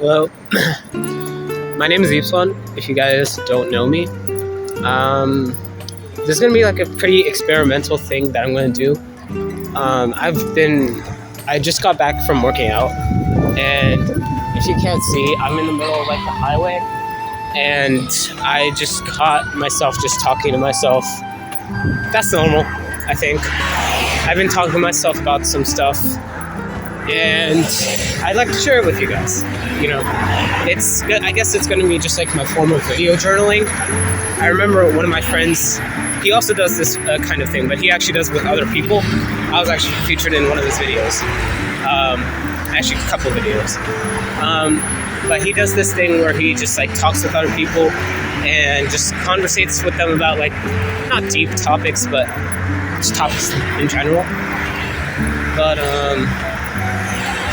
Well, my name is Ipswan. If you guys don't know me, this is gonna be like a pretty experimental thing that I'm gonna do. I just got back from working out, and if you can't see, I'm in the middle of like the highway, and I just caught myself just talking to myself. That's normal, I think. I've been talking to myself about some stuff, and I'd like to share it with you guys. I guess it's going to be just like my form of video journaling. I remember one of my friends, he also does this kind of thing, but he actually does it with other people. I was actually featured in one of his videos, actually a couple of videos. But he does this thing where he just like talks with other people and just conversates with them about like not deep topics, but just topics in general. But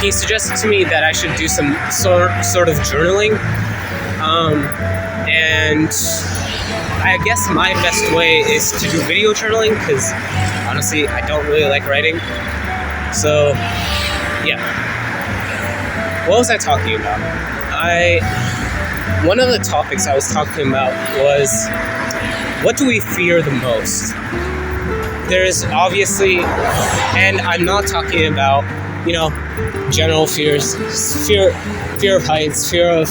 he suggested to me that I should do some sort of journaling, and I guess my best way is to do video journaling because honestly I don't really like writing. So yeah, what was I talking about? One of the topics I was talking about was, what do we fear the most? There's obviously, and I'm not talking about, general fears, fear of heights, fear of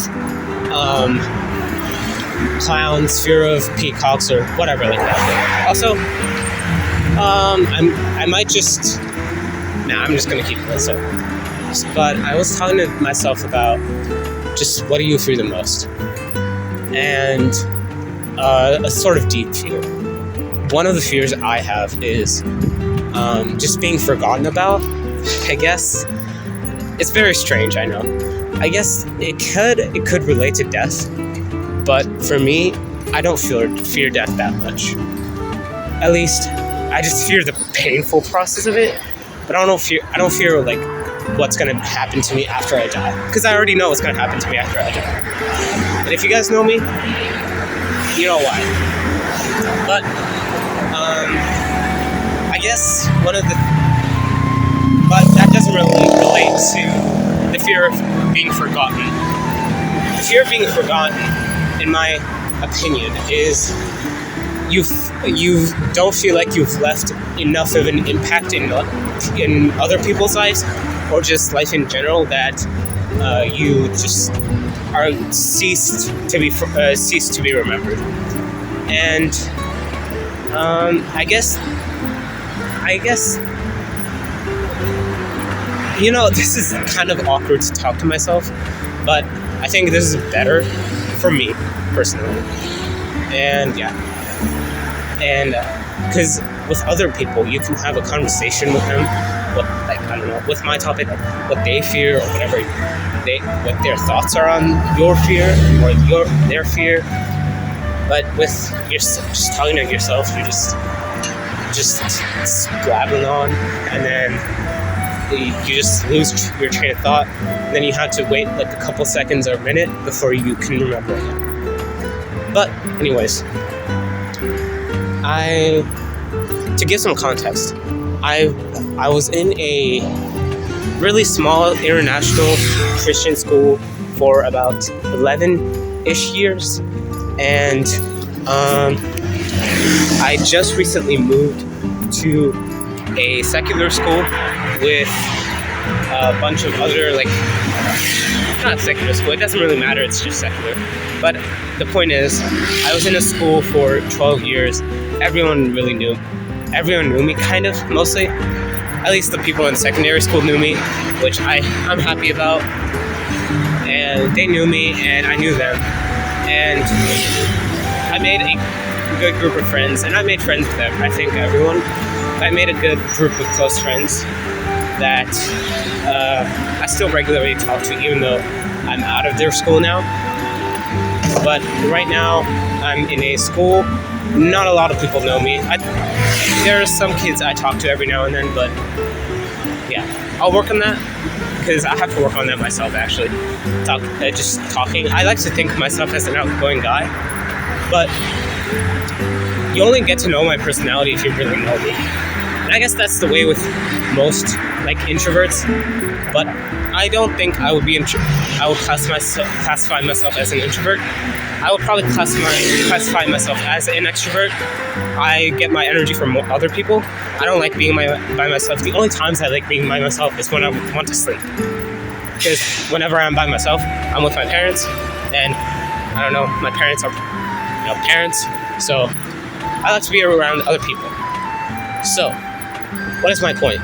clowns, fear of peacocks, or whatever like that. Also, I'm just gonna keep this up. But I was talking to myself about just what do you fear the most, and a sort of deep fear. One of the fears I have is just being forgotten about. I guess it's very strange, I know. I guess it could relate to death, but for me, I don't fear death that much. At least, I just fear the painful process of it. But I don't fear like what's gonna happen to me after I die, because I already know what's gonna happen to me after I die. And if you guys know me, you know why. But I guess but that doesn't really relate to the fear of being forgotten. The fear of being forgotten, in my opinion, is you don't feel like you've left enough of an impact in other people's lives, or just life in general, that you just are ceased to be remembered. And I guess this is kind of awkward to talk to myself, but I think this is better for me personally. And yeah, and because with other people you can have a conversation with them, with my topic, what they fear, or what their thoughts are on your fear or their fear. But with just talking to yourself, you're just blabbing on, and then you just lose your train of thought, and then you have to wait like a couple seconds or a minute before you can remember again. But anyways, to give some context, I was in a really small international Christian school for about 11-ish years, and I just recently moved to a secular school with a bunch of other, not secular school, it doesn't really matter, it's just secular. But the point is, I was in a school for 12 years. Everyone knew me, kind of, mostly. At least the people in secondary school knew me, which I'm happy about. And they knew me, and I knew them. And I made a good group of friends, and I made friends with them. I think everyone. I made a good group of close friends that I still regularly talk to, even though I'm out of their school now. But right now, I'm in a school. Not a lot of people know me. There are some kids I talk to every now and then, but yeah, I'll work on that, because I have to work on that myself, actually. Just talking. I like to think of myself as an outgoing guy, but you only get to know my personality if you really know me. And I guess that's the way with most like introverts, but I don't think I would be I would classify myself as an introvert. I would probably classify myself as an extrovert. I get my energy from other people. I don't like being by myself. The only times I like being by myself is when I want to sleep. Because whenever I'm by myself, I'm with my parents, and I don't know, my parents are, parents, so I like to be around other people. So, what is my point?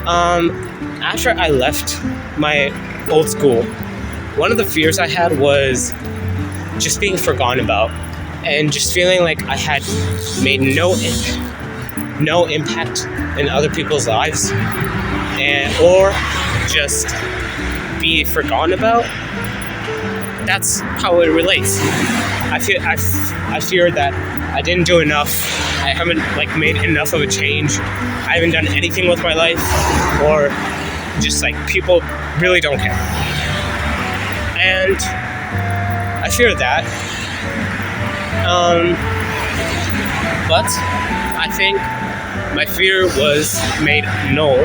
After I left my old school, one of the fears I had was just being forgotten about, and just feeling like I had made no impact in other people's lives, or just be forgotten about. That's how it relates. I fear that I didn't do enough. I haven't made enough of a change. I haven't done anything with my life, or just people really don't care. And I fear that. But I think my fear was made null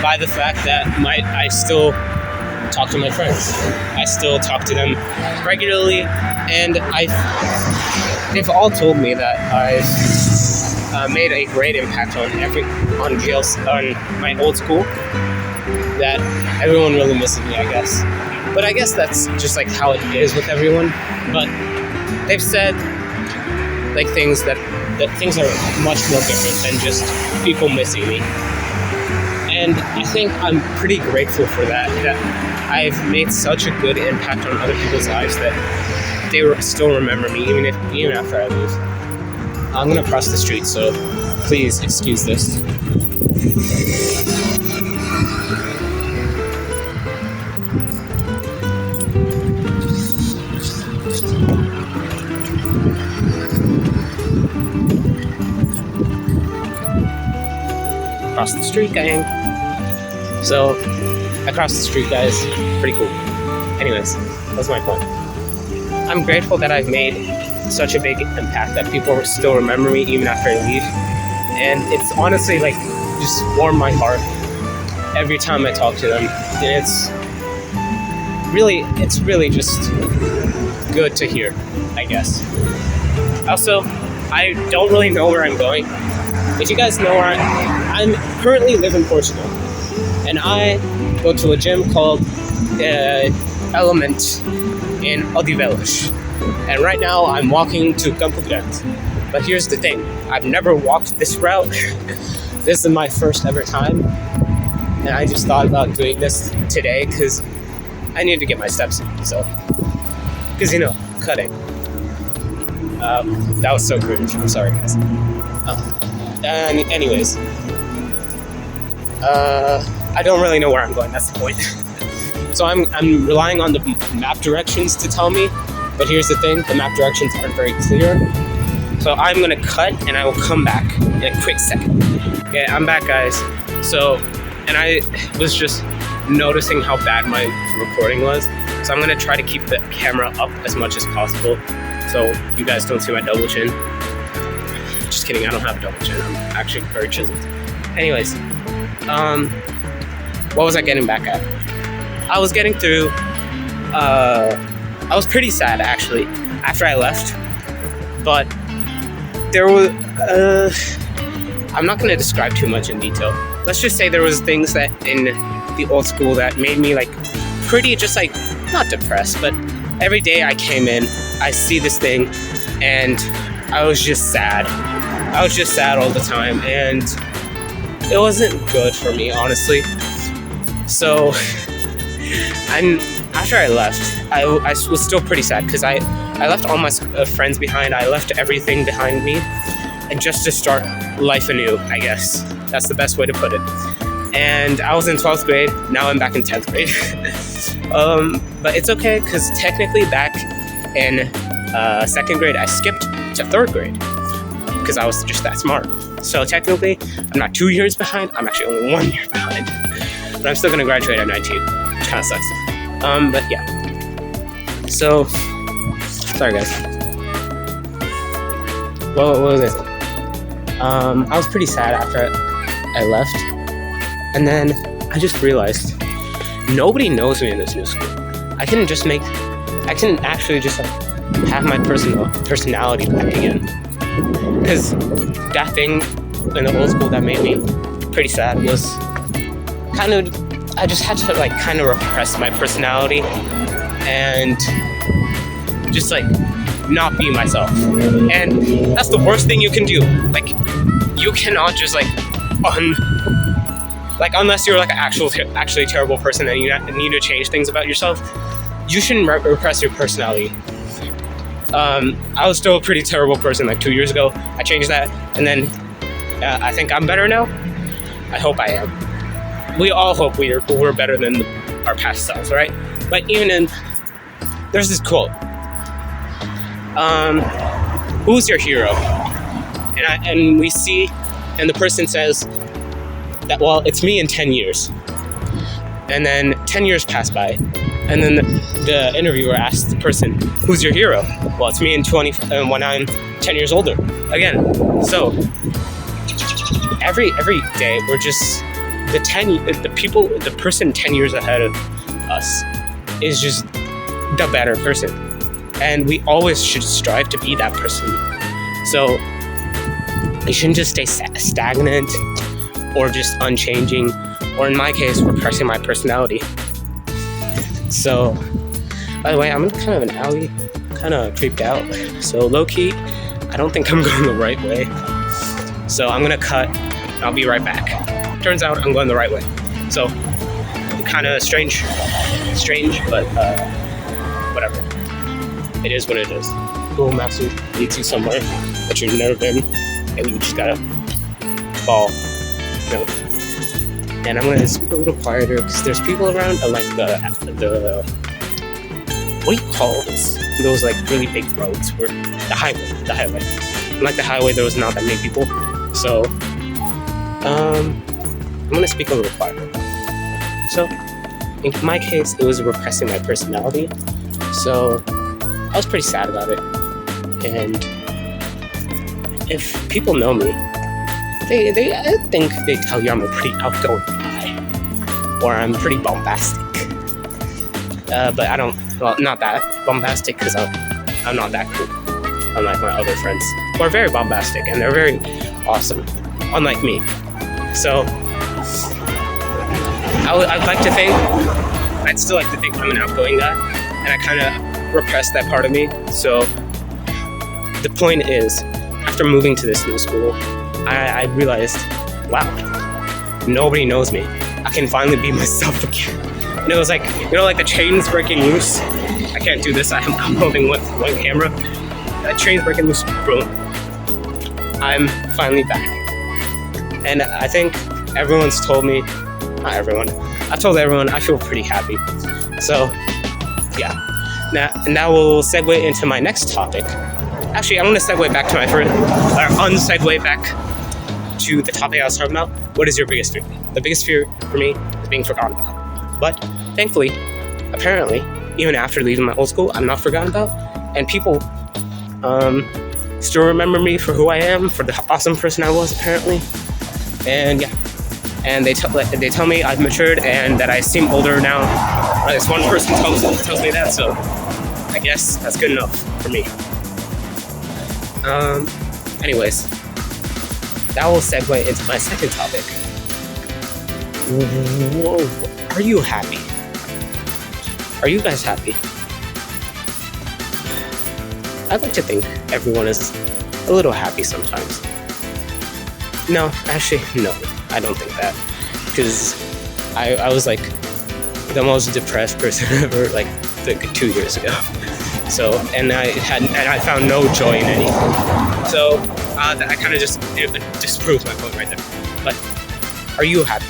by the fact that I still talk to my friends. I still talk to them regularly, and they've all told me that I've made a great impact on my old school. That everyone really misses me, I guess. But I guess that's just how it is with everyone. But they've said things that things are much more different than just people missing me. And I think I'm pretty grateful for that I've made such a good impact on other people's lives that they still remember me even after I leave. I'm gonna cross the street, so please excuse this. Cross the street, gang. So, I crossed the street, guys. Pretty cool. Anyways, that's my point. I'm grateful that I've made such a big impact that people still remember me even after I leave. And it's honestly just warmed my heart every time I talk to them. And it's really just good to hear, I guess. Also, I don't really know where I'm going. If you guys know where I'm currently live in Portugal, and I go to a gym called Element in Odivelas. And right now I'm walking to Campo Grande. But here's the thing, I've never walked this route. This is my first ever time. And I just thought about doing this today because I need to get my steps in. So, because cutting. That was so cringe. I'm sorry, guys. Anyways, I don't really know where I'm going. That's the point. So I'm relying on the map directions to tell me. But here's the thing: the map directions aren't very clear. So I'm gonna cut, and I will come back in a quick second. Okay, I'm back, guys. So, and I was just noticing how bad my recording was. So I'm gonna try to keep the camera up as much as possible, so you guys don't see my double chin. Just kidding, I don't have a double chin. I'm actually very chiseled. Anyways, what was I getting back at? I was getting through, I was pretty sad actually after I left, but there was, I'm not gonna describe too much in detail. Let's just say there was things that in the old school that made me pretty just not depressed, but every day I came in, I see this thing, and I was just sad. I was just sad all the time, and it wasn't good for me, honestly. So, after I left, I was still pretty sad because I left all my friends behind. I left everything behind me, and just to start life anew, I guess. That's the best way to put it. And I was in 12th grade. Now I'm back in 10th grade. But it's okay because technically back in 2nd grade, I skipped to 3rd grade because I was just that smart. So technically, I'm not 2 years behind. I'm actually only 1 year behind. But I'm still going to graduate at 19, which kind of sucks. But yeah. So, sorry guys. What was I saying? I was pretty sad after I left. And then I just realized nobody knows me in this new school. I can actually just like have my personality back again. Because that thing in the old school that made me pretty sad was I just had to like kind of repress my personality and just like not be myself. And that's the worst thing you can do. Like, you cannot just like unless you're like an actually terrible person and you need to change things about yourself, you shouldn't repress your personality. I was still a pretty terrible person like 2 years ago. I changed that, and then I think I'm better now. I hope I am. We all hope we're better than our past selves, right? But there's this quote. Who's your hero? And we see, and the person says that, well, it's me in 10 years. And then 10 years pass by, and then the interviewer asks the person, who's your hero? Well, it's me when I'm 10 years older. Again, so every day we're just the person 10 years ahead of us is just the better person, and we always should strive to be that person. So you shouldn't just stay stagnant or just unchanging, or in my case, repressing my personality. So, by the way, I'm in kind of an alley, kind of creeped out. So low-key, I don't think I'm going the right way. So I'm gonna cut, and I'll be right back. Turns out I'm going the right way. So, kind of strange, but whatever. It is what it is. Google Maps leads you somewhere that you've never been, and you just gotta fall. And I'm gonna speak a little quieter because there's people around. Like the what do you call this? Those like really big roads where the highway. Like the highway, there was not that many people. So I'm gonna speak a little quieter. So in my case, it was repressing my personality. So I was pretty sad about it. And if people know me, I think they tell you I'm a pretty outgoing guy, or I'm pretty bombastic. But I don't, well, not that bombastic because I'm not that cool. Unlike my other friends, who are very bombastic and they're very awesome, unlike me. So I'd still like to think I'm an outgoing guy, and I kind of repressed that part of me. So the point is, after moving to this new school, I realized, wow, nobody knows me. I can finally be myself again. And it was like, like the chains breaking loose. I can't do this. I'm holding one camera. That chains breaking loose, bro. I'm finally back. And I think everyone's told me, not everyone, I told everyone I feel pretty happy. So, yeah. Now we'll segue into my next topic. Actually, I'm going to segue back to my first, or unsegue back to the topic I was talking about. What is your biggest fear? The biggest fear for me is being forgotten about. But thankfully, apparently, even after leaving my old school, I'm not forgotten about. And people still remember me for who I am, for the awesome person I was, apparently. And yeah. And they tell me I've matured and that I seem older now. At least one person tells me that, so I guess that's good enough for me. Anyways, that will segue into my second topic. Whoa, are you happy? Are you guys happy? I'd like to think everyone is a little happy sometimes. No, actually, no, I don't think that. Because I was like the most depressed person ever, like 2 years ago. So, and I found no joy in anything. So, I kind of just proves my point right there. But, are you happy?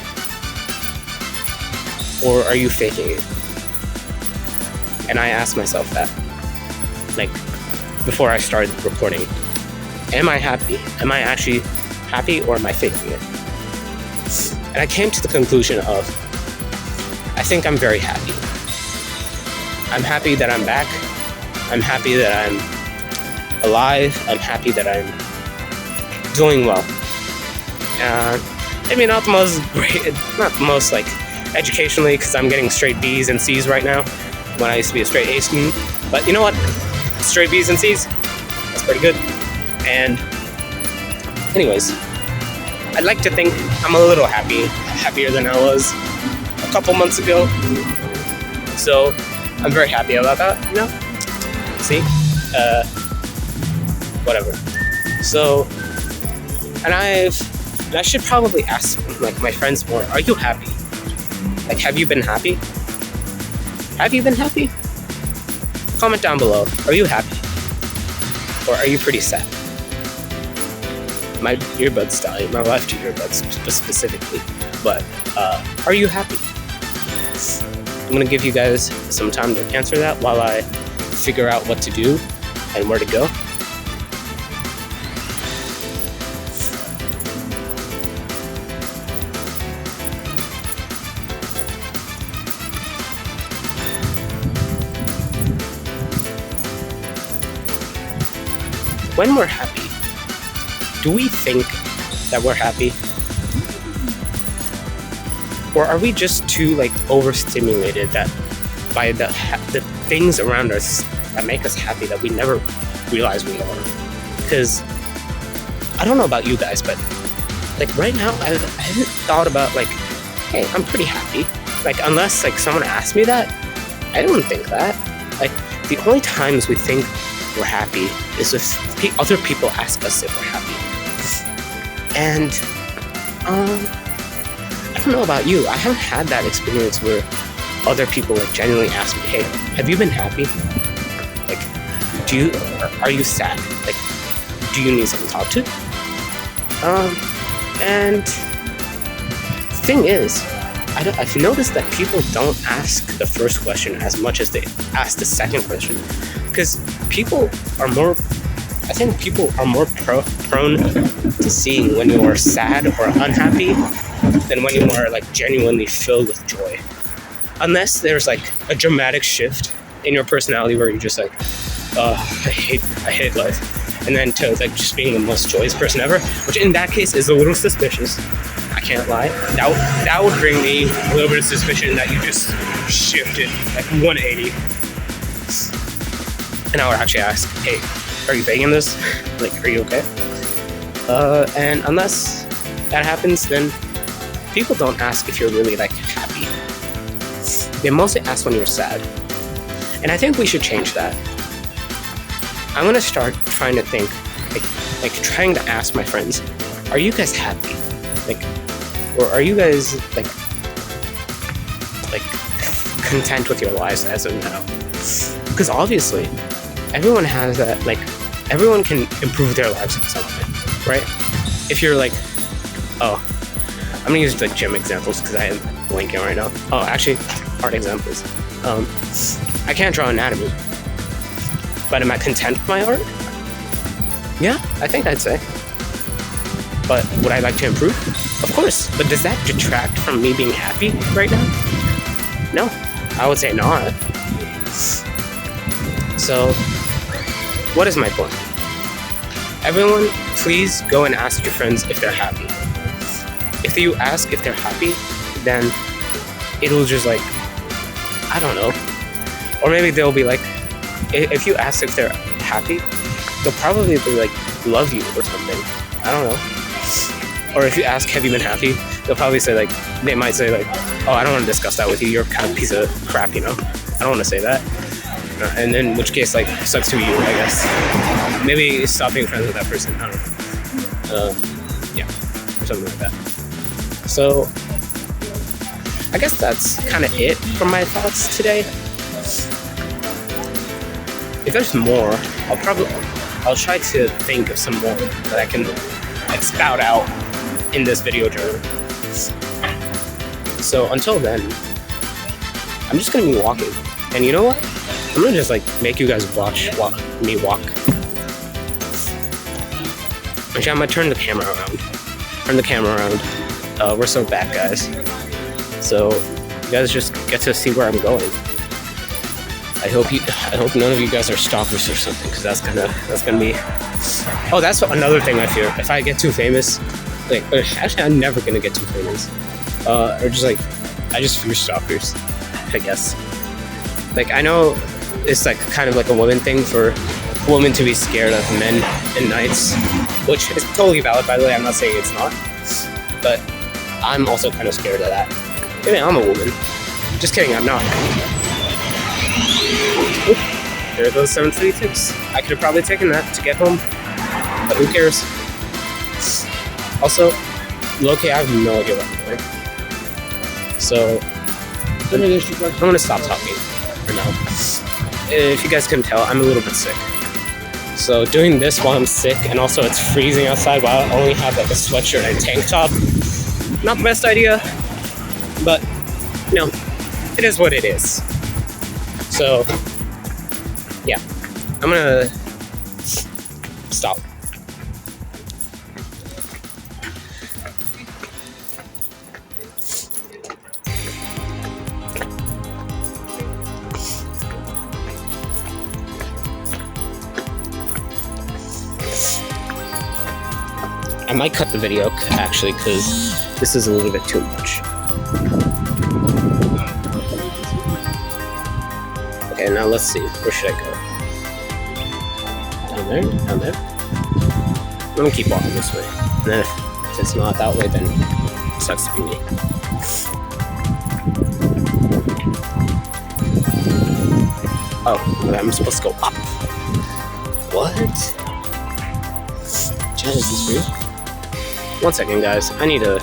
Or are you faking it? And I asked myself that, like, before I started recording. Am I happy? Am I actually happy, or am I faking it? And I came to the conclusion of, I think I'm very happy. I'm happy that I'm back. I'm happy that I'm alive. I'm happy that I'm doing well. Maybe not the most great, not the most like educationally, because I'm getting straight B's and C's right now when I used to be a straight A student. But you know what? Straight B's and C's, that's pretty good. And anyways, I'd like to think I'm a little happier than I was a couple months ago. So I'm very happy about that, you know? See? Whatever. So, and I should probably ask like my friends more, are you happy? Like, have you been happy? Have you been happy? Comment down below. Are you happy? Or are you pretty sad? My earbuds dying, my left earbuds specifically. But are you happy? I'm gonna give you guys some time to answer that while I figure out what to do and where to go. When we're happy, do we think that we're happy? Or are we just too like overstimulated that by the things around us that make us happy that we never realize we are? Because I don't know about you guys, but like right now I haven't thought about like, hey, I'm pretty happy. Like unless like someone asked me that, I don't think that. Like the only times we think we're happy is if other people ask us if we're happy. And I don't know about you, I haven't had that experience where other people like genuinely ask me, hey, have you been happy? Like, are you sad? Like, do you need someone to talk to? And the thing is, I've noticed that people don't ask the first question as much as they ask the second question. Because people are more prone to seeing when you are sad or unhappy than when you are like genuinely filled with joy. Unless there's like a dramatic shift in your personality where you're just like, I hate life. And then to like just being the most joyous person ever, which in that case is a little suspicious. I can't lie. That would bring me a little bit of suspicion that you just shifted like 180. And I would actually ask, hey, are you begging this? Like, are you okay? And unless that happens, then people don't ask if you're really like happy. They mostly ask when you're sad. And I think we should change that. I'm gonna start trying to think, like trying to ask my friends, are you guys happy? Like, or are you guys like content with your lives as of now? Because obviously, everyone has that, like, everyone can improve their lives in some way, right? If you're like, I'm gonna use like gym examples because I am blanking right now. Oh, actually, art examples. I can't draw anatomy, but am I content with my art? Yeah, I think I'd say. But would I like to improve? Of course, but does that detract from me being happy right now? No, I would say not. So, what is my point? Everyone, please go and ask your friends if they're happy. If you ask if they're happy, then it'll just like, I don't know. Or maybe they'll be like, if you ask if they're happy, they'll probably be like, love you or something. I don't know. Or if you ask, have you been happy? They'll probably say like, they might say like, oh, I don't want to discuss that with you. You're kind of a piece of crap, you know? I don't want to say that. And in which case, like, sucks to be you, I guess. Maybe stop being friends with that person. I don't know. Yeah, or something like that. So, I guess that's kind of it for my thoughts today. If there's more, I'll try to think of some more that I can like spout out in this video journal. So until then, I'm just gonna be walking, and you know what? I'm gonna just like make you guys watch me walk. Actually, I'm gonna turn the camera around. We're so bad, guys. So you guys just get to see where I'm going. I hope none of you guys are stalkers or something, because that's gonna be. Oh, that's another thing I fear. If I get too famous, like, actually, I'm never gonna get 2 famous. Or just like, I just fear stalkers, I guess. Like, I know it's like kind of like a woman thing for women to be scared of men and knights, which is totally valid, by the way. I'm not saying it's not, but I'm also kind of scared of that. Maybe I'm a woman. Just kidding, I'm not. Oop, there are those 736. I could have probably taken that to get home, but who cares? Also, low-key, I have no idea what I'm doing. So, I'm gonna stop talking for now. If you guys couldn't tell, I'm a little bit sick. So doing this while I'm sick, and also it's freezing outside while I only have like a sweatshirt and a tank top, not the best idea, but you know, it is what it is. So yeah, I'm gonna stop. I might cut the video actually, because this is a little bit too much. Okay, now let's see. Where should I go? Down there? Down there? I'm gonna keep walking this way. And then if it's not that way, then it sucks to be me. Oh, okay, I'm supposed to go up. What? Jazz, is this real? 1 second, guys. I need to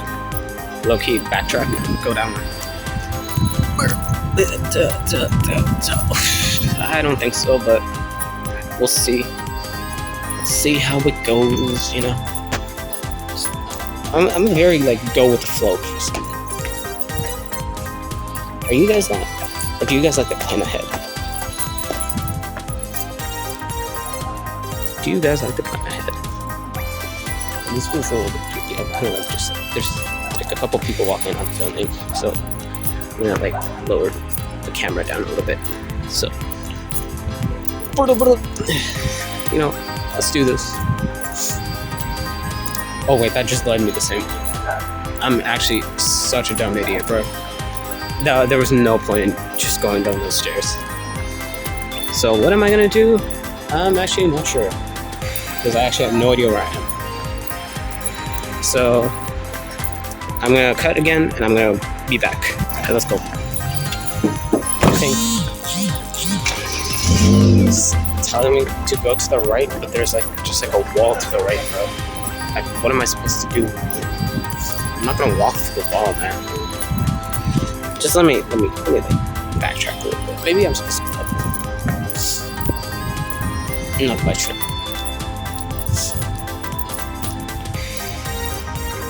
low-key backtrack and go down. I don't think so, but we'll see. Let's see how it goes, you know. I'm very, like, go with the flow person. Are you guys that? Or do you guys like to plan ahead? Do you guys like to plan ahead? This feels a little bit tricky. I'm kind of like just, there's like a couple people walking on filming, so I'm gonna like lower the camera down a little bit. So, you know, let's do this. Oh wait, that just led me the same way. I'm actually such a dumb idiot, bro. No, there was no point in just going down those stairs. So what am I gonna do? I'm actually not sure, because I actually have no idea where I am. So I'm gonna cut again, and I'm gonna be back. Okay, let's go. I think it's telling me to go to the right, but there's like just like a wall to the right, bro. Like, what am I supposed to do? I'm not gonna walk through the wall, man. Just let me like backtrack a little bit. Maybe I'm supposed to go. I'm not quite sure.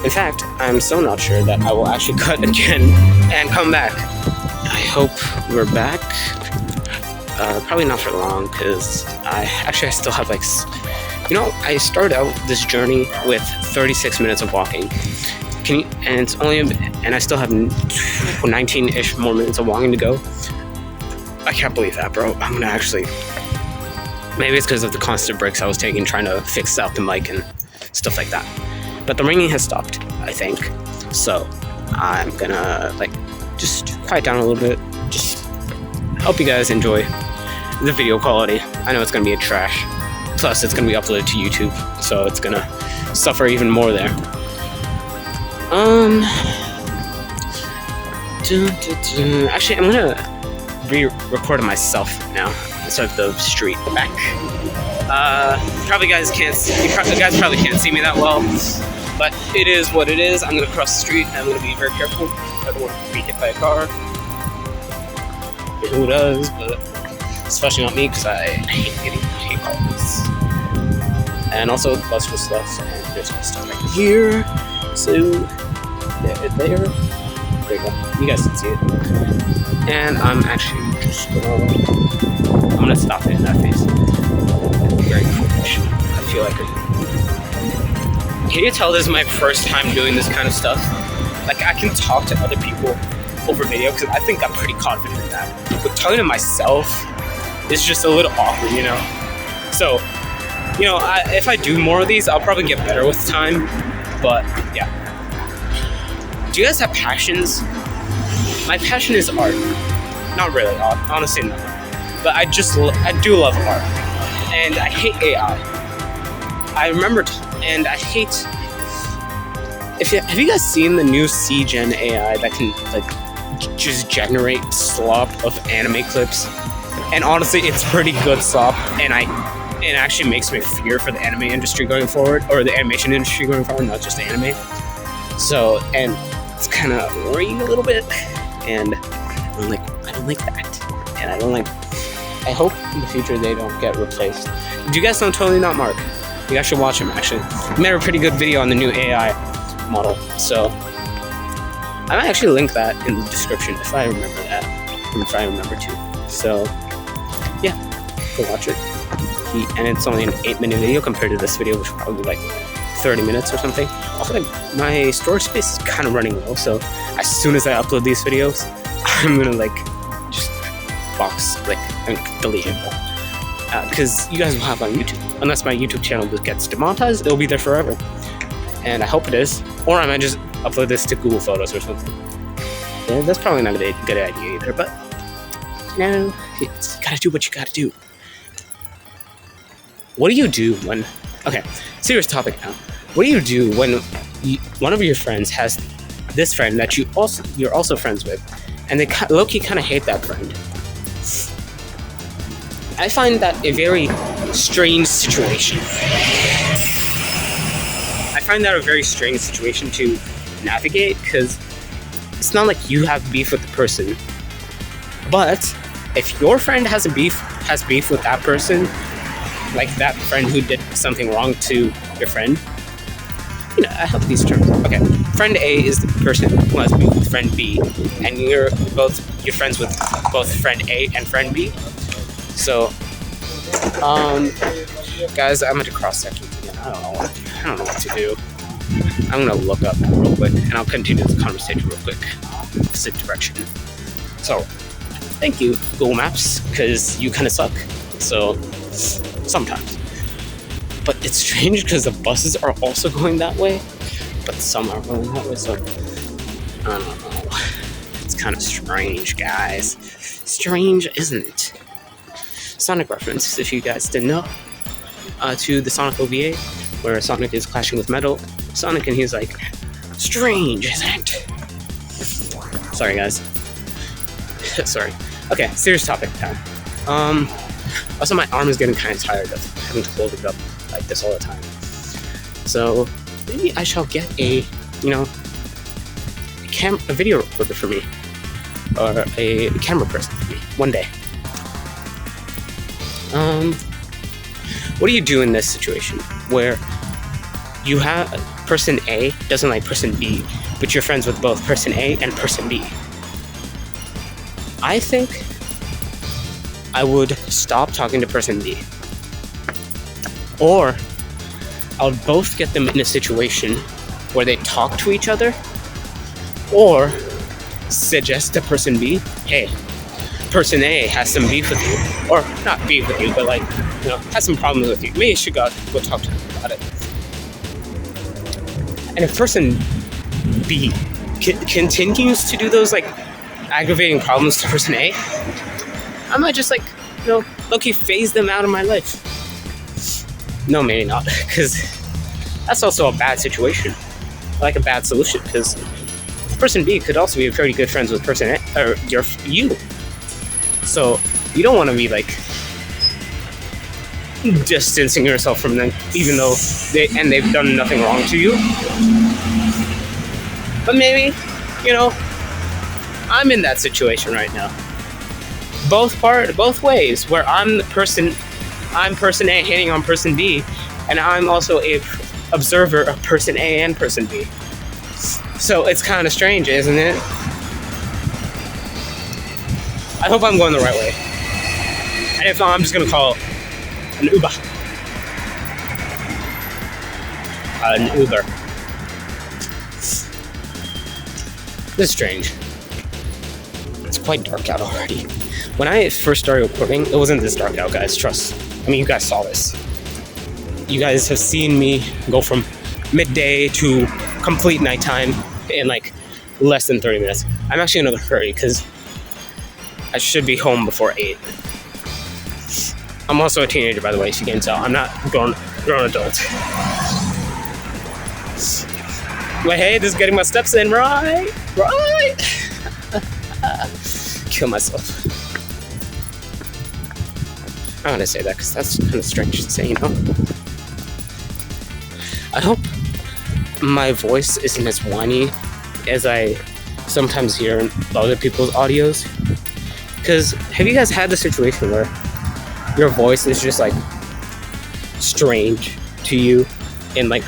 In fact, I'm so not sure that I will actually cut again and come back. I hope we're back. Probably not for long, because I still have like, you know, I started out this journey with 36 minutes of walking. And I still have 19-ish more minutes of walking to go. I can't believe that, bro. I'm gonna actually, maybe it's because of the constant breaks I was taking trying to fix out the mic and stuff like that. But the ringing has stopped, I think. So I'm gonna like just quiet down a little bit. Just hope you guys enjoy the video quality. I know it's gonna be a trash. Plus it's gonna be uploaded to YouTube, so it's gonna suffer even more there. Actually, I'm gonna re-record myself now instead of the street back. Probably guys can't see, you guys probably can't see me that well, but it is what it is. I'm gonna cross the street and I'm gonna be very careful. I don't want to be hit by a car. Who does? But especially not me, because I hate getting hit cars. And also the bus just left, and there's my stuff right here. So there you go. You guys can see it. And I'm actually just gonna stop it in that face. Very foolish. I feel like can you tell this is my first time doing this kind of stuff? Like, I can talk to other people over video because I think I'm pretty confident in that. But talking to myself is just a little awkward, you know? So, you know, if I do more of these, I'll probably get better with time. But yeah. Do you guys have passions? My passion is art. Not really, honestly, no. But I do love art. And I hate AI. I remember, and I hate. Have you guys seen the new CGen AI that can like just generate slop of anime clips? And honestly, it's pretty good slop, and it actually makes me fear for the anime industry going forward, or the animation industry going forward, not just anime. So, and it's kind of worrying a little bit, and I don't like that, and I hope in the future they don't get replaced. Do you guys know Totally Not Mark? You guys should watch him, actually. He made a pretty good video on the new AI model, so I might actually link that in the description if I remember that, if I remember to. So, yeah, go watch it. And it's only an 8-minute video compared to this video, which is probably like 30 minutes or something. Also, like, my storage space is kind of running low, so as soon as I upload these videos, I'm gonna like just box and delete it, because you guys will have on YouTube. Unless my YouTube channel gets demonetized, it'll be there forever, and I hope it is. Or I might just upload this to Google Photos or something. Yeah, that's probably not a good idea either, but you gotta do what you gotta do. What do you do when... Okay, serious topic now. What do you do when one of your friends has this friend that you're also friends with, and they low-key kind of hate that friend? I find that a very strange situation. I find that a very strange situation to navigate, because it's not like you have beef with the person, but if your friend has beef with that person, like that friend who did something wrong to your friend, I have these terms. Okay, friend A is the person who has beef with friend B, and you're friends with both friend A and friend B. So, guys, I'm gonna cross section again. I don't know what to do. I'm gonna look up real quick, and I'll continue the conversation real quick. Opposite direction. So, thank you, Google Maps, because you kind of suck. So, sometimes. But it's strange because the buses are also going that way, but some are going that way, so I don't know. It's kind of strange, guys. Strange, isn't it? Sonic reference, if you guys didn't know, to the Sonic OVA, where Sonic is clashing with Metal Sonic, and he's like, strange, isn't it? Sorry, guys. Sorry. Okay, serious topic time. Also, my arm is getting kind of tired of having to hold it up like this all the time. So maybe I shall get a video recorder for me, or a camera person for me one day. What do you do in this situation where you have person A doesn't like person B, but you're friends with both person A and person B? I think I would stop talking to person B, or I would both get them in a situation where they talk to each other, or suggest to person B, hey, person A has some beef with you, or not beef with you, but has some problems with you. Maybe you should go talk to them about it. And if person B continues to do those aggravating problems to person A, I might just low-key phase them out of my life. No, maybe not, because that's also a bad situation, a bad solution, because person B could also be pretty good friends with person A, or you. So you don't want to be distancing yourself from them, even though they've done nothing wrong to you. But maybe, I'm in that situation right now. Both ways, where I'm person A hating on person B, and I'm also a observer of person A and person B. So it's kind of strange, isn't it? I hope I'm going the right way. And if not, I'm just gonna call an Uber. This is strange. It's quite dark out already. When I first started recording, it wasn't this dark out, guys. Trust. I mean, you guys saw this. You guys have seen me go from midday to complete nighttime in like less than 30 minutes. I'm actually in a hurry because I should be home before 8. I'm also a teenager, by the way, so you can tell. I'm not grown adult. But hey, this is getting my steps in, right? Kill myself. I'm gonna say that because that's kind of strange to say, you know? I hope my voice isn't as whiny as I sometimes hear in other people's audios. Because have you guys had the situation where your voice is just like strange to you in like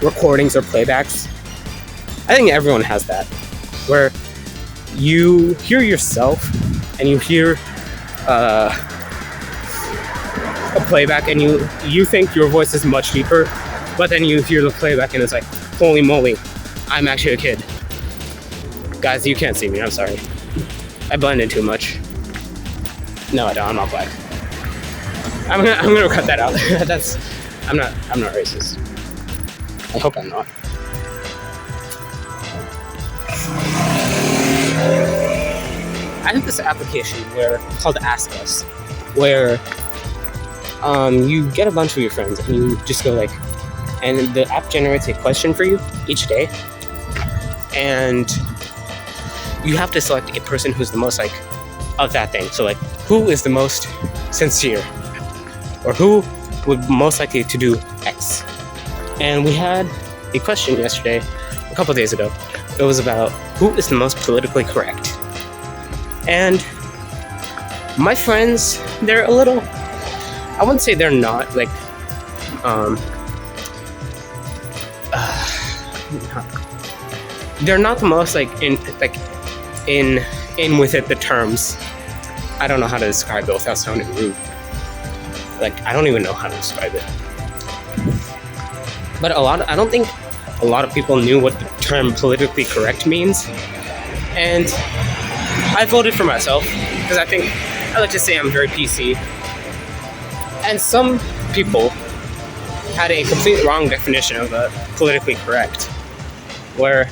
recordings or playbacks? I think everyone has that, where you hear yourself and you hear a playback and you think your voice is much deeper, but then you hear the playback and it's like, holy moly, I'm actually a kid. Guys, you can't see me, I'm sorry. I blend in too much. No, I don't, I'm not black. I'm gonna cut that out. I'm not racist. I hope I'm not. I have this application called Ask Us, where you get a bunch of your friends and you just go like, and the app generates a question for you each day, and you have to select a person who's the most like of that thing. So like, who is the most sincere, or who would most likely to do X? And we had a question yesterday, a couple days ago. It was about who is the most politically correct. And my friends, they're a little, I wouldn't say they're not like, they're not the most like in with it, the terms. I don't know how to describe it without sounding rude. Like, I don't even know how to describe it. But I don't think a lot of people knew what the term politically correct means. And I voted for myself because I like to say I'm very PC. And some people had a completely wrong definition of politically correct, where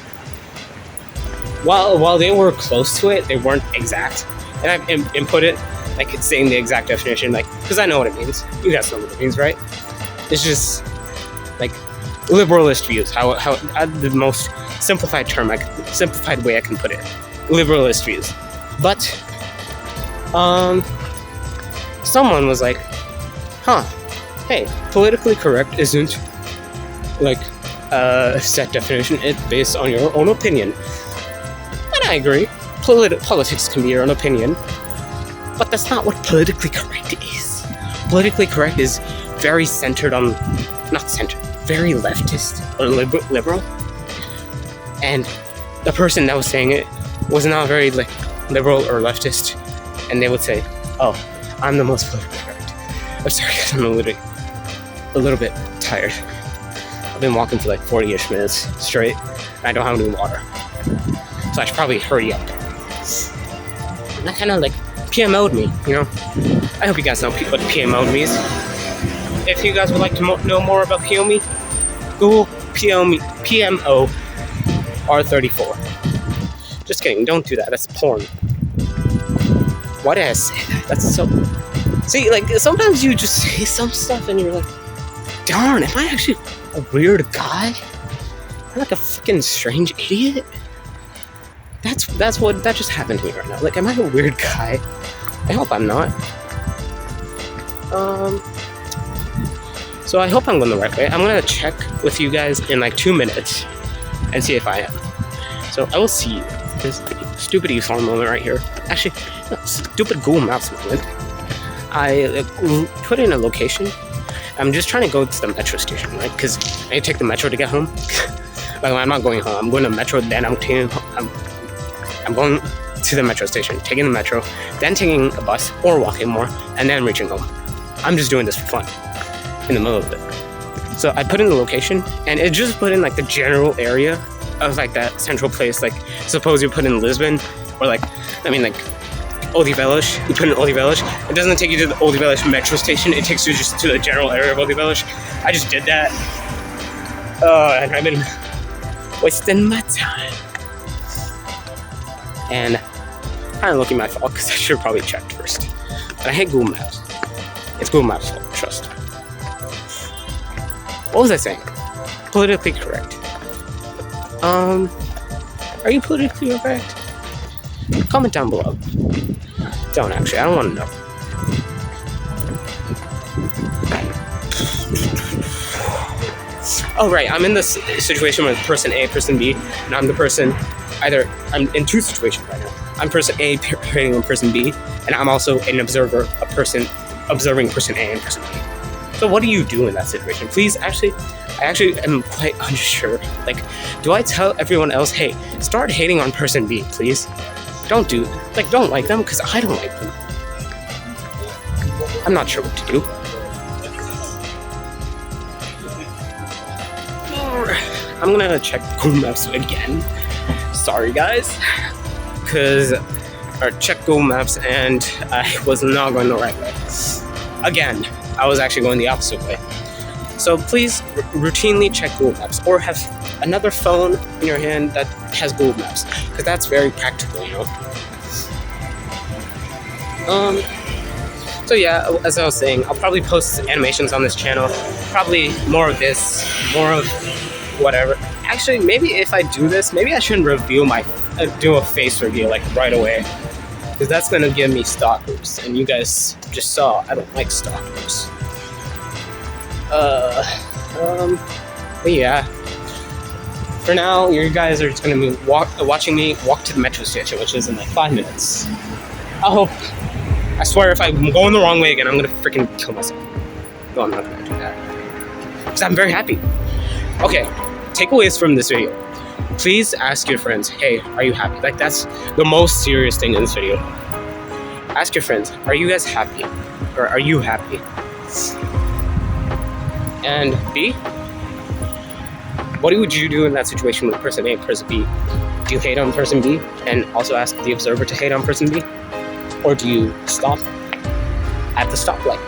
while they were close to it, they weren't exact. And I've input it, like it's saying the exact definition, like, because I know what it means. You guys know what it means, right? It's just like liberalist views. How the most simplified way I can put it. Liberalist views. But someone was like, hey, politically correct isn't like a set definition. It's based on your own opinion. And I agree. Politics can be your own opinion, but that's not what politically correct is. Politically correct is very very leftist or liberal. And the person that was saying it was not very like liberal or leftist, and they would say, "Oh, I'm the most politically correct." I'm sorry, guys, I'm a little bit tired. I've been walking for like 40-ish minutes straight, and I don't have any water, so I should probably hurry up. And that kind of like PMO'd me, you know? I hope you guys know what PMO'd means. If you guys would like to know more about PMO, Google PMO R34. Just kidding, don't do that, that's porn. Why did I say that? That's so... See, like, sometimes you just say some stuff and you're like, darn, am I actually a weird guy? Am I like a freaking strange idiot? That just happened to me right now. Like, am I a weird guy? I hope I'm not. So I hope I'm going the right way. I'm going to check with you guys in like 2 minutes and see if I am. So I will see you. This stupid eSong moment right here. Actually, no, stupid Google Maps moment. I put in a location. I'm just trying to go to the metro station, right? Because I need to take the metro to get home. By the way, I'm not going home. I'm going to metro, then I'm going to the metro station, taking the metro, then taking a bus or walking more, and then reaching home. I'm just doing this for fun in the middle of it. So I put in the location, and it just put in like the general area of like that central place. Like, suppose you put in Lisbon, or like Odivelas. You put in Odivelas. It doesn't take you to the Odivelas metro station. It takes you just to the general area of Odivelas. I just did that. And I've been wasting my time. And kind of looking my fault because I should have probably checked first. But I hate Google Maps. It's Google Maps' fault, trust. What was I saying? Politically correct. Are you politically correct? Comment down below. Don't actually, I don't want to know. Oh right, I'm in this situation with person A, person B, and I'm the person, I'm in two situations right now. I'm person A hating on person B, and I'm also an observer, observing person A and person B. So what do you do in that situation? Please, I actually am quite unsure. Like, do I tell everyone else, hey, start hating on person B, please? Don't like them, because I don't like them. I'm not sure what to do. I'm gonna check Google Maps again. Sorry, guys. Check Google Maps, and I was not going the right way. Again, I was actually going the opposite way. So please routinely check Google Maps, or have another phone in your hand that has Google Maps, because that's very practical, you know. So yeah, as I was saying, I'll probably post animations on this channel. Probably more of this, more of whatever. Actually, maybe if I do this, maybe I shouldn't do a face reveal like right away, because that's gonna give me stalkers, and you guys just saw I don't like stalkers. But yeah. For now, you guys are just gonna be watching me walk to the metro station, which is in like 5 minutes. I swear, if I'm going the wrong way again, I'm gonna freaking kill myself. No, I'm not gonna do that. Because I'm very happy. Okay, takeaways from this video. Please ask your friends, hey, are you happy? Like, that's the most serious thing in this video. Ask your friends, are you guys happy? Or are you happy? And B, what would you do in that situation with person A and person B? Do you hate on person B and also ask the observer to hate on person B? Or do you stop at the stoplight?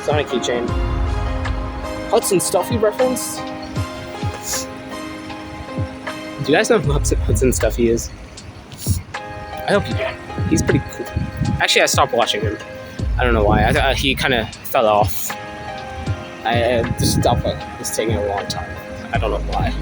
Sonic keychain. Hudson Stuffy reference? Do you guys know who Hudson Stuffy is? I hope you do. He's pretty cool. Actually, I stopped watching him. I don't know why. He kind of fell off. The stoplight was taking a long time. I don't know why.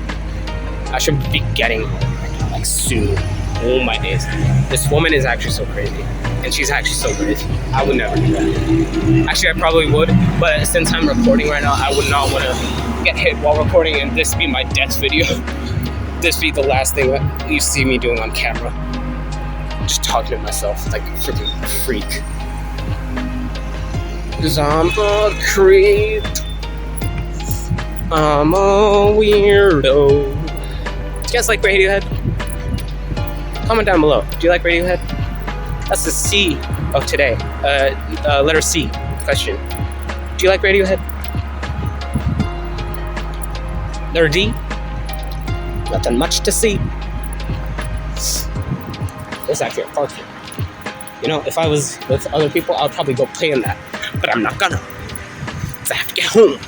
I should be getting home right now, like soon. Oh my days. This woman is actually so crazy. And she's actually so crazy. I would never do that. Actually, I probably would. But since I'm recording right now, I would not want to get hit while recording and this be my death video. This be the last thing that you see me doing on camera. Just talking to myself like a freaking freak. Cause I'm a creep. I'm a weirdo. Do you guys like Radiohead? Comment down below. Do you like Radiohead? That's the C of today. Letter C question. Do you like Radiohead? Letter D. Nothing much to see. There's actually a park here. You know, if I was with other people, I would probably go play in that. But I'm not gonna. Because I have to get home.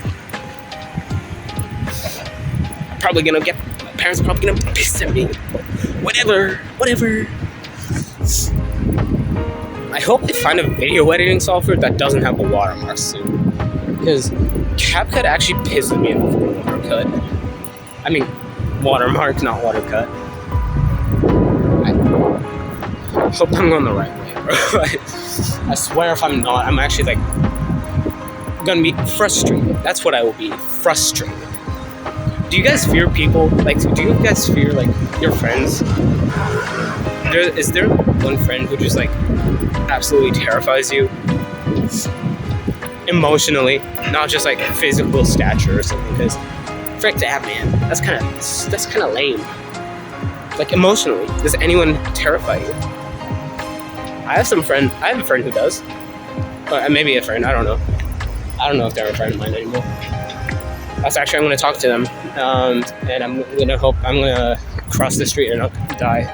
My parents are probably gonna be pissed at me. Whatever. I hope they find a video editing software that doesn't have a watermark soon. Because CapCut actually pisses me off with watercut. I mean, watermark, not watercut. I hope I'm going the right way, bro. I swear if I'm not, I'm actually like gonna be frustrated. That's what I will be, frustrated. Do you guys fear people? Like, do you guys fear like your friends? Is there one friend who just like absolutely terrifies you? Emotionally, not just like physical stature or something, because frick that, man. That's kind of lame. Like, emotionally, does anyone terrify you? I have a friend who does. Maybe a friend, I don't know. I don't know if they're a friend of mine anymore. I'm going to talk to them. And I'm going to cross the street and not die.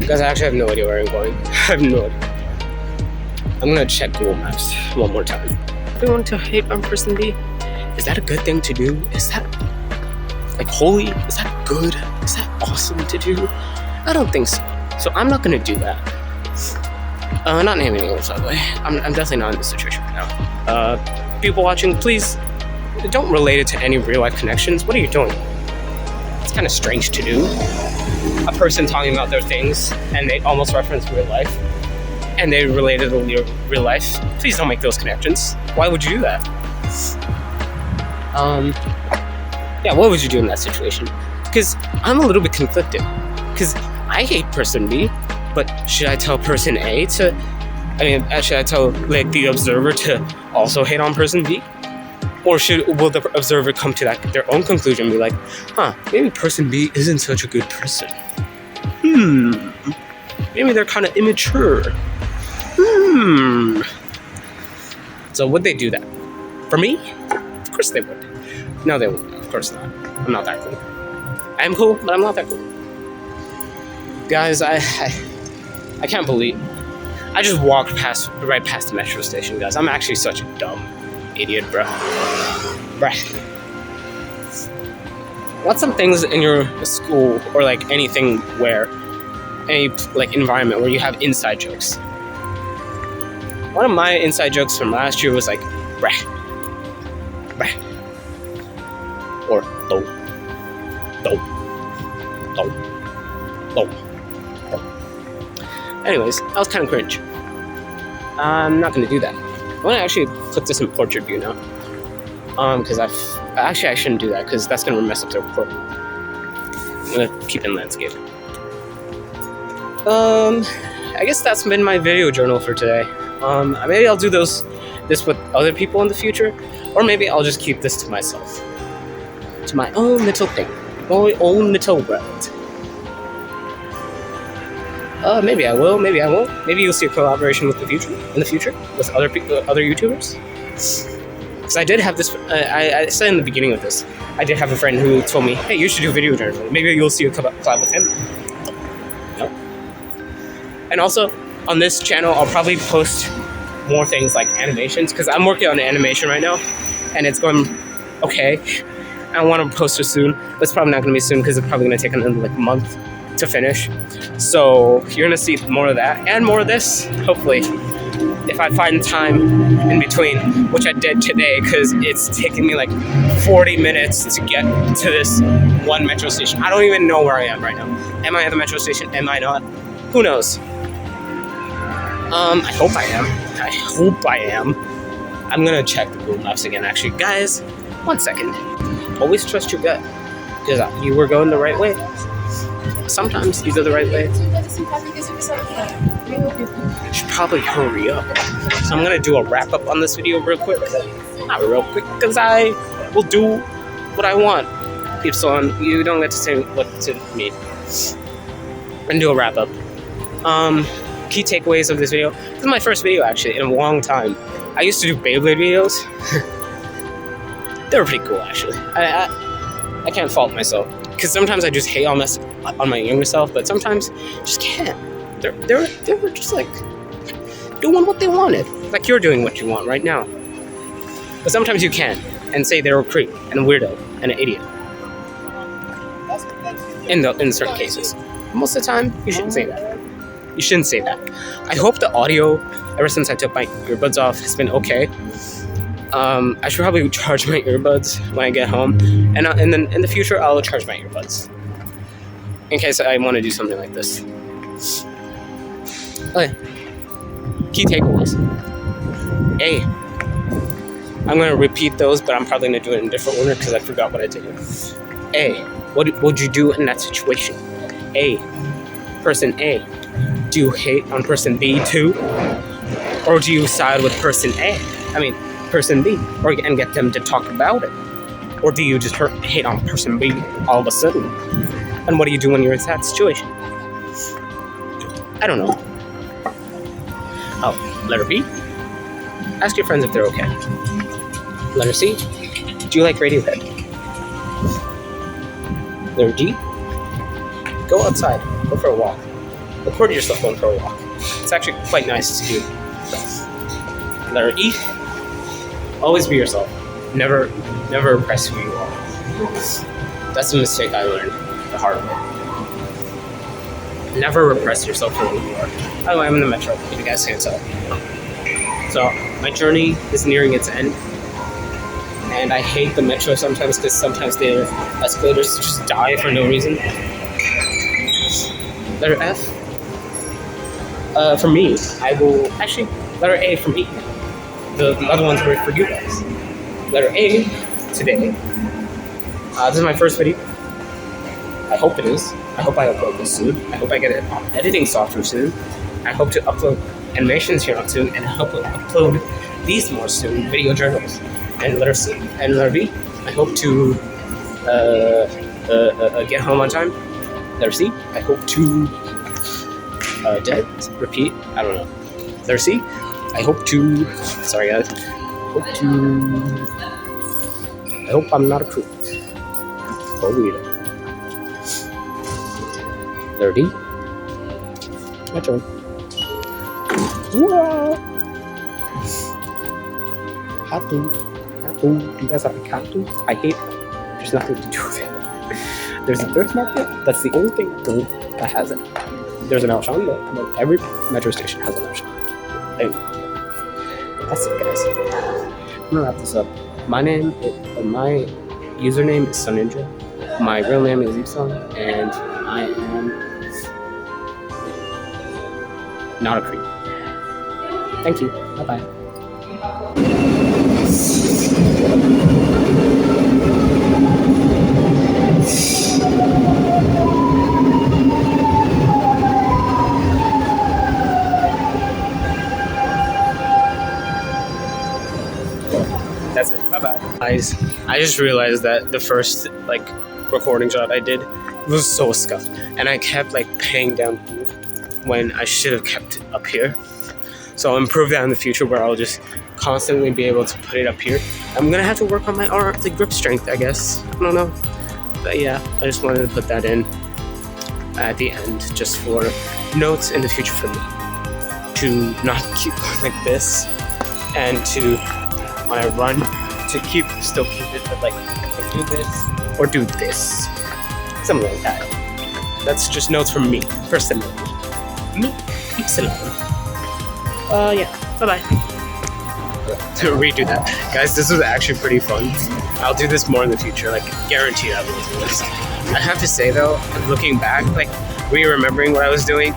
Guys, I actually have no idea where I'm going. I have no idea. I'm gonna check Google Maps one more time. Everyone to hate on person B? Is that a good thing to do? Is that like holy? Is that good? Is that awesome to do? I don't think so. So I'm not gonna do that. Not naming names, by the way. I'm definitely not in this situation right now. People watching, please don't relate it to any real life connections. What are you doing? It's kind of strange to do. A person talking about their things and they almost reference real life and they relate it to real life. Please don't make those connections. Why would you do that? Yeah, what would you do in that situation? Because I'm a little bit conflicted. Because I hate person B, but should I tell person A to, should I tell like the observer to also hate on person B? Or will the observer come to their own conclusion and be like, maybe person B isn't such a good person. Maybe they're kind of immature. So would they do that? For me? Of course they would. No, they wouldn't. Of course not. I'm not that cool. I'm cool, but I'm not that cool. Guys, I can't believe I just walked right past the metro station, guys. I'm actually such a dumb idiot, bruh. What's some things in your school or like anything where any like environment where you have inside jokes? One of my inside jokes from last year was like brah or low. Anyways, that was kind of cringe. I'm not gonna do that. I'm gonna actually put this in portrait view now. Because I shouldn't do that because that's gonna mess up the report. I'm gonna keep in landscape. I guess that's been my video journal for today. Maybe I'll do this with other people in the future, or maybe I'll just keep this to myself, to my own little thing, my own little world. Maybe I will, maybe I won't. Maybe you'll see a collaboration in the future with other people, other YouTubers. Because I did have this, I said in the beginning of this, I did have a friend who told me, hey, you should do video journaling. Maybe you'll see a collab with him. No. And also, on this channel, I'll probably post more things like animations, because I'm working on an animation right now, and it's going okay. I want to post it soon, but it's probably not going to be soon, because it's probably going to take another like month to finish. So you're going to see more of that, and more of this, hopefully. If I find time in between, which I did today, because it's taking me like 40 minutes to get to this one metro station. I don't even know where I am right now. Am I at the metro station? Am I not? Who knows? I hope I am. I'm gonna check the Google Maps again, actually. Guys, 1 second. Always trust your gut, because you were going the right way. Sometimes you go the right way. I should probably hurry up. So I'm gonna do a wrap up on this video real quick. Not real quick, because I will do what I want. So you don't get to say what to me. And do a wrap up. Key takeaways of this video. This is my first video actually in a long time. I used to do Beyblade videos. They were pretty cool actually. I can't fault myself, because sometimes I just hate on my younger self, but sometimes just can't. They were just like doing what they wanted, like you're doing what you want right now. But sometimes you can and say they're a creep and a weirdo and an idiot. In certain cases, most of the time you shouldn't say that. You shouldn't say that. I hope the audio, ever since I took my earbuds off, has been okay. I should probably charge my earbuds when I get home, and then in the future I'll charge my earbuds in case I want to do something like this. Okay. Key takeaways. A. I'm gonna repeat those, but I'm probably gonna do it in a different order because I forgot what I did. A. What would you do in that situation? A. Person A. Do you hate on person B too? Or do you side with person person B, and get them to talk about it? Or do you just hate on person B all of a sudden? And what do you do when you're in that situation? I don't know. Oh, letter B. Ask your friends if they're okay. Letter C. Do you like Radiohead? Letter D. Go outside. Go for a walk. record yourself going for a walk. It's actually quite nice to do. Letter E, always be yourself. Never repress who you are. That's a mistake I learned the hard way. Never repress yourself for who you are. By the way, I'm in the metro, if you guys can't tell. So, my journey is nearing its end. And I hate the metro sometimes because sometimes their escalators just die for no reason. Letter F. For me, I will actually letter A for me. The other ones were for you guys. Letter A today. This is my first video. I hope it is. I hope I upload this soon. I hope I get an editing software soon. I hope to upload animations here on soon, and I hope to upload these more soon, video journals. And letter C and letter B, I hope to get home on time. Letter C, I hope to repeat. I don't know. Letter C, I hope to. Sorry guys. I hope I'm not a creep. Letter D, my turn. Whoa! Happy. Do you guys have a cactus? I hate it. There's nothing to do with it. There's a thrift market. That's the only thing that has it. There's an Auchan, but every metro station has an Auchan. And that's it, guys. I'm gonna wrap this up. My username is Sunninja. My real name is Ipson, and I am not a creep. Thank you. Bye bye. That's it. Bye bye. Guys, I just realized that the first recording shot I did was so scuffed, and I kept paying down when I should have kept it up here. So I'll improve that in the future, where I'll just constantly be able to put it up here. I'm gonna have to work on my arm, grip strength, I guess. I don't know, but yeah, I just wanted to put that in at the end, just for notes in the future for me, to not keep going like this, and to when I run, to still keep it, but do this or do this, something like that. That's just notes from me, personally. Me, Epsilon. Yeah, bye-bye. To redo that. Guys, this was actually pretty fun. I'll do this more in the future, guaranteed I will do this. I have to say though, looking back, re-remembering what I was doing,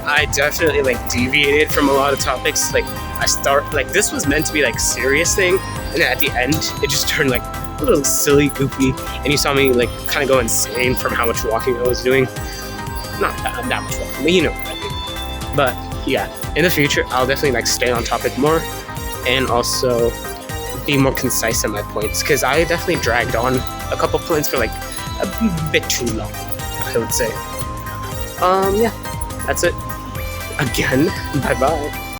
I definitely deviated from a lot of topics. This was meant to be serious thing, and at the end, it just turned a little silly, goofy, and you saw me kind of go insane from how much walking I was doing. Not that much walking, but you know what I mean. But yeah, in the future, I'll definitely stay on topic more, and also be more concise in my points, because I definitely dragged on a couple points for a bit too long, I would say. Yeah, that's it. Again, bye bye.